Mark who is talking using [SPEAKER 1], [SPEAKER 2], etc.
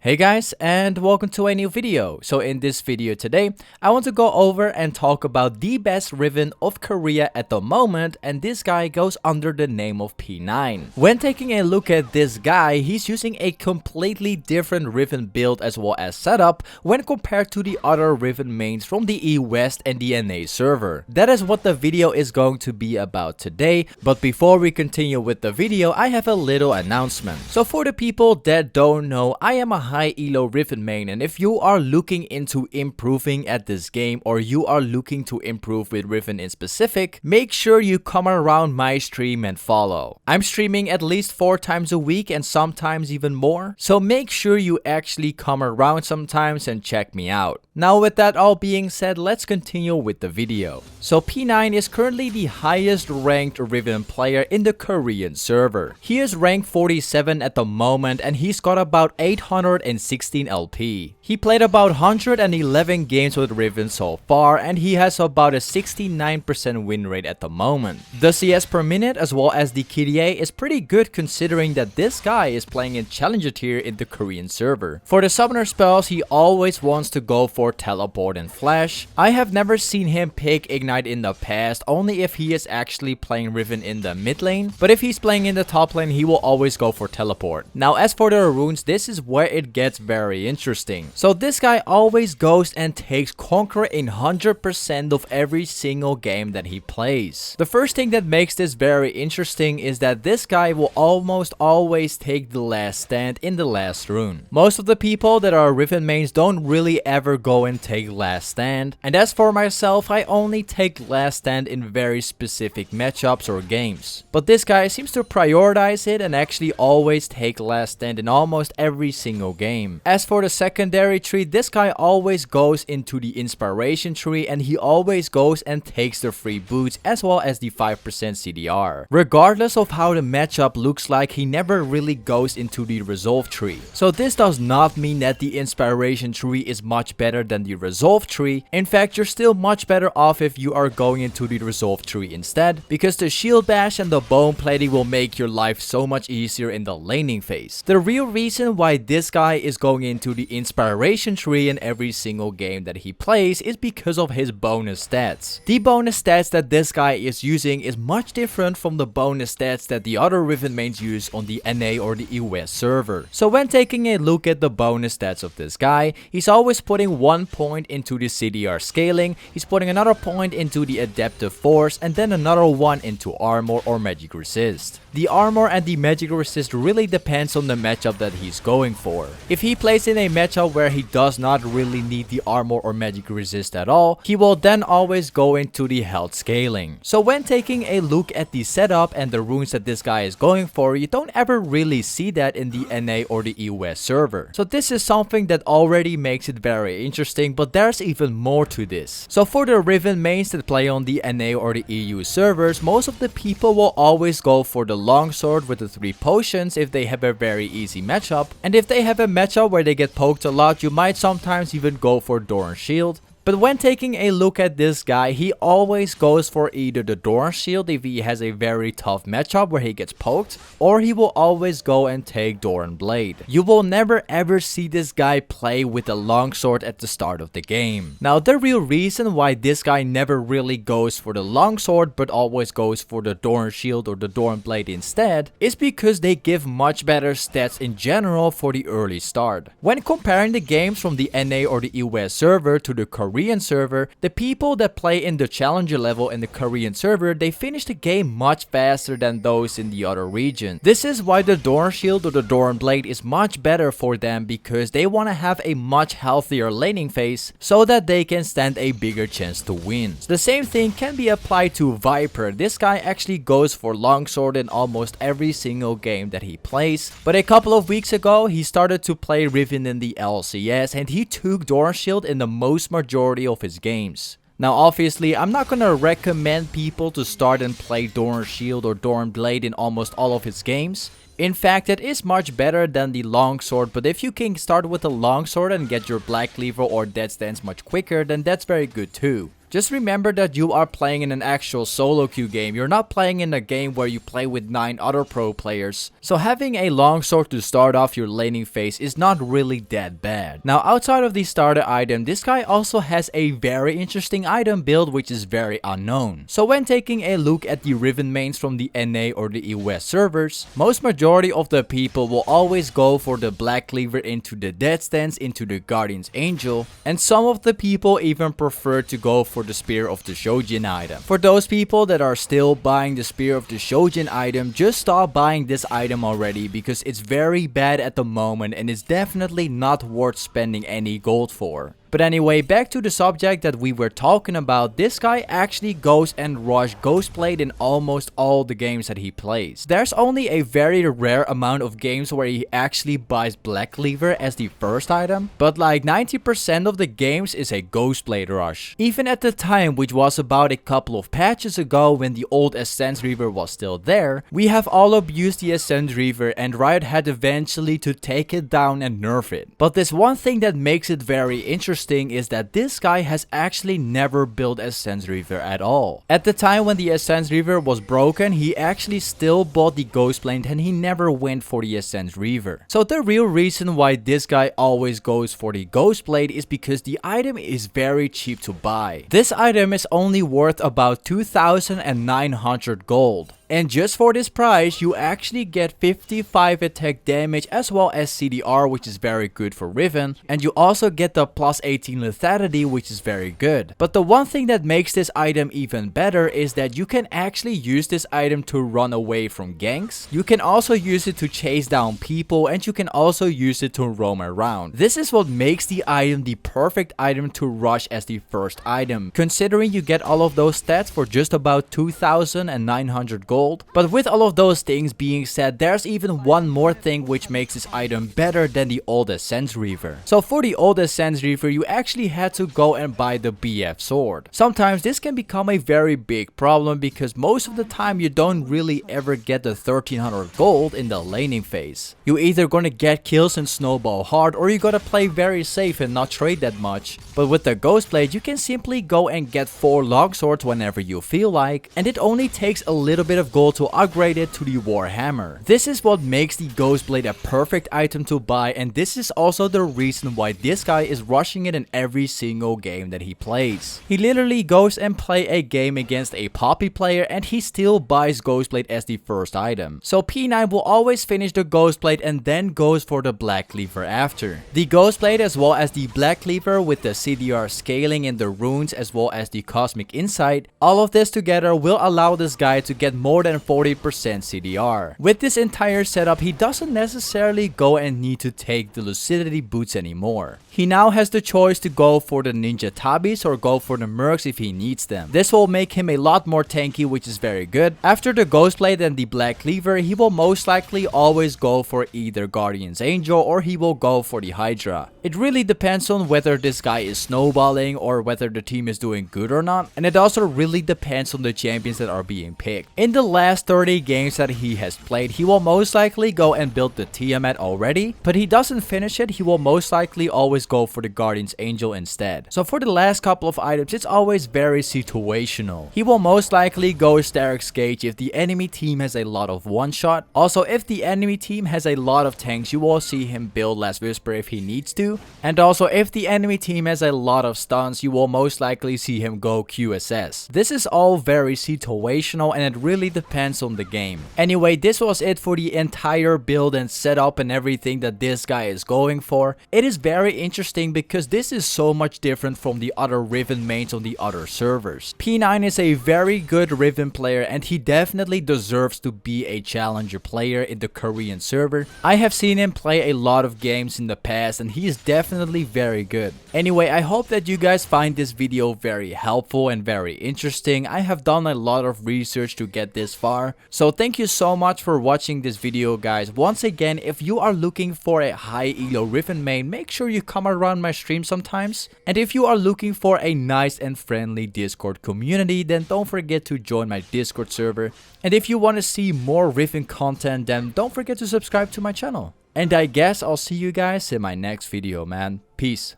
[SPEAKER 1] Hey guys, and welcome to a new video. So in this video today, I want to go over and talk about the best Riven of Korea at the moment, and this guy goes under the name of P9. When taking a look at this guy, he's using a completely different Riven build as well as setup when compared to the other Riven mains from the E West and the NA server. That is what the video is going to be about today, but before we continue with the video, I have a little announcement. So for the people that don't know, I am a high elo Riven main, and if you are looking into improving at this game or you are looking to improve with Riven in specific, make sure you come around my stream and follow. I'm streaming at least 4 times a week and sometimes even more, so make sure you actually come around sometimes and check me out. Now with that all being said, let's continue with the video. So P9 is currently the highest ranked Riven player in the Korean server. He is ranked 47 at the moment and he's got about 816 LP. He played about 111 games with Riven so far and he has about a 69% win rate at the moment. The CS per minute as well as the KDA is pretty good considering that this guy is playing in Challenger tier in the Korean server. For the summoner spells, he always wants to go for teleport and flash. I have never seen him pick ignite in the past, only if he is actually playing Riven in the mid lane, but if he's playing in the top lane, he will always go for teleport. Now as for the runes, this is where it gets very interesting. So this guy always goes and takes Conqueror in 100% of every single game that he plays. The first thing that makes this very interesting is that this guy will almost always take the last stand in the last rune. Most of the people that are Riven mains don't really ever go and take last stand, and as for myself, I only take last stand in very specific matchups or games. But this guy seems to prioritize it and actually always take last stand in almost every single game. As for the secondary tree, this guy always goes into the inspiration tree and he always goes and takes the free boots as well as the 5% CDR. Regardless of how the matchup looks like, he never really goes into the resolve tree. So this does not mean that the inspiration tree is much better than the resolve tree. In fact, you're still much better off if you are going into the resolve tree instead, because the shield bash and the bone plating will make your life so much easier in the laning phase. The real reason why this guy is going into the inspiration tree in every single game that he plays is because of his bonus stats. The bonus stats that this guy is using is much different from the bonus stats that the other Riven mains use on the NA or the US server. So when taking a look at the bonus stats of this guy, he's always putting 1 point into the CDR scaling, he's putting another point into the adaptive force, and then another one into armor or magic resist. The armor and the magic resist really depends on the matchup that he's going for. If he plays in a matchup where he does not really need the armor or magic resist at all, he will then always go into the health scaling. So when taking a look at the setup and the runes that this guy is going for, you don't ever really see that in the NA or the US server. So this is something that already makes it very interesting, but there's even more to this. So for the Riven mains that play on the NA or the EU servers, most of the people will always go for the longsword with the 3 potions if they have a very easy matchup, and if they have a matchup where they get poked a lot, you might sometimes even go for Doran Shield. But when taking a look at this guy, he always goes for either the Doran Shield if he has a very tough matchup where he gets poked, or he will always go and take Doran Blade. You will never ever see this guy play with a longsword at the start of the game. Now the real reason why this guy never really goes for the longsword but always goes for the Doran Shield or the Doran Blade instead is because they give much better stats in general for the early start. When comparing the games from the NA or the US server to the Korean server, the people that play in the challenger level in the Korean server, they finish the game much faster than those in the other region. This is why the Doran Shield or the Doran Blade is much better for them, because they want to have a much healthier laning phase so that they can stand a bigger chance to win. The same thing can be applied to Viper. This guy actually goes for longsword in almost every single game that he plays, but a couple of weeks ago he started to play Riven in the LCS and he took Doran Shield in the most majority of his games. Now obviously, I'm not gonna recommend people to start and play Doran Shield or Doran Blade in almost all of his games. In fact, it is much better than the longsword, but if you can start with a longsword and get your Black Cleaver or Death Stance much quicker, then that's very good too. Just remember that you are playing in an actual solo queue game. You're not playing in a game where you play with 9 other pro players. So having a longsword to start off your laning phase is not really that bad. Now outside of the starter item, this guy also has a very interesting item build which is very unknown. So when taking a look at the Riven Mains from the NA or the US servers, most majority of the people will always go for the Black Cleaver into the Dead Stance into the Guardian's Angel, and some of the people even prefer to go for the Spear of the Shojin item. For those people that are still buying the Spear of the Shojin item, just stop buying this item already because it's very bad at the moment and it's definitely not worth spending any gold for. But anyway, back to the subject that we were talking about, this guy actually goes and rush Ghostblade in almost all the games that he plays. There's only a very rare amount of games where he actually buys Black Cleaver as the first item, but like 90% of the games is a Ghostblade rush. Even at the time, which was about a couple of patches ago when the old Ascent Reaver was still there, we have all abused the Ascent Reaver and Riot had eventually to take it down and nerf it. But there's one thing that makes it very interesting is that this guy has actually never built Ascent Reaver at all. At the time when the Ascent Reaver was broken, he actually still bought the Ghostblade and he never went for the Ascent Reaver. So the real reason why this guy always goes for the Ghostblade is because the item is very cheap to buy. This item is only worth about 2,900 gold. And just for this price, you actually get 55 attack damage as well as CDR, which is very good for Riven. And you also get the plus 18 lethality, which is very good. But the one thing that makes this item even better is that you can actually use this item to run away from ganks. You can also use it to chase down people, and you can also use it to roam around. This is what makes the item the perfect item to rush as the first item, considering you get all of those stats for just about 2,900 gold. But with all of those things being said, there's even one more thing which makes this item better than the old Ascent Reaver. So for the old Ascent Reaver, you actually had to go and buy the BF sword. Sometimes this can become a very big problem because most of the time you don't really ever get the 1300 gold in the laning phase. You either gonna get kills and snowball hard, or you gotta play very safe and not trade that much. But with the Ghostblade, you can simply go and get 4 longswords whenever you feel like, and it only takes a little bit of gold to upgrade it to the Warhammer. This is what makes the Ghostblade a perfect item to buy, and this is also the reason why this guy is rushing it in every single game that he plays. He literally goes and play a game against a Poppy player and he still buys Ghostblade as the first item. So P9 will always finish the Ghostblade and then goes for the Black Cleaver after. The Ghostblade as well as the Black Cleaver with the CDR scaling and the runes as well as the Cosmic Insight, all of this together will allow this guy to get more than 40% CDR. With this entire setup, he doesn't necessarily go and need to take the Lucidity boots anymore. He now has the choice to go for the Ninja Tabis or go for the Mercs if he needs them. This will make him a lot more tanky, which is very good. After the Ghostblade and the Black Cleaver, he will most likely always go for either Guardian's Angel or he will go for the Hydra. It really depends on whether this guy is snowballing or whether the team is doing good or not, and it also really depends on the champions that are being picked. In the last 30 games that he has played, he will most likely go and build the Tiamat already, but he doesn't finish it, he will most likely always go for the Guardian's Angel instead. So for the last couple of items, it's always very situational. He will most likely go Starrick's Gauge if the enemy team has a lot of one-shot. Also, if the enemy team has a lot of tanks, you will see him build Last Whisper if he needs to. And also, if the enemy team has a lot of stuns, you will most likely see him go QSS. This is all very situational and it really depends on the game. Anyway, this was it for the entire build and setup and everything that this guy is going for. It is very interesting because this is so much different from the other Riven mains on the other servers. P9 is a very good Riven player and he definitely deserves to be a challenger player in the Korean server. I have seen him play a lot of games in the past and he is definitely very good. Anyway, I hope that you guys find this video very helpful and very interesting. I have done a lot of research to get this far. So thank you so much for watching this video, guys. Once again, if you are looking for a high elo Riven main, make sure you come around my stream sometimes. And if you are looking for a nice and friendly Discord community, then don't forget to join my Discord server. And if you want to see more Riven content, then don't forget to subscribe to my channel. And I guess I'll see you guys in my next video, man. Peace.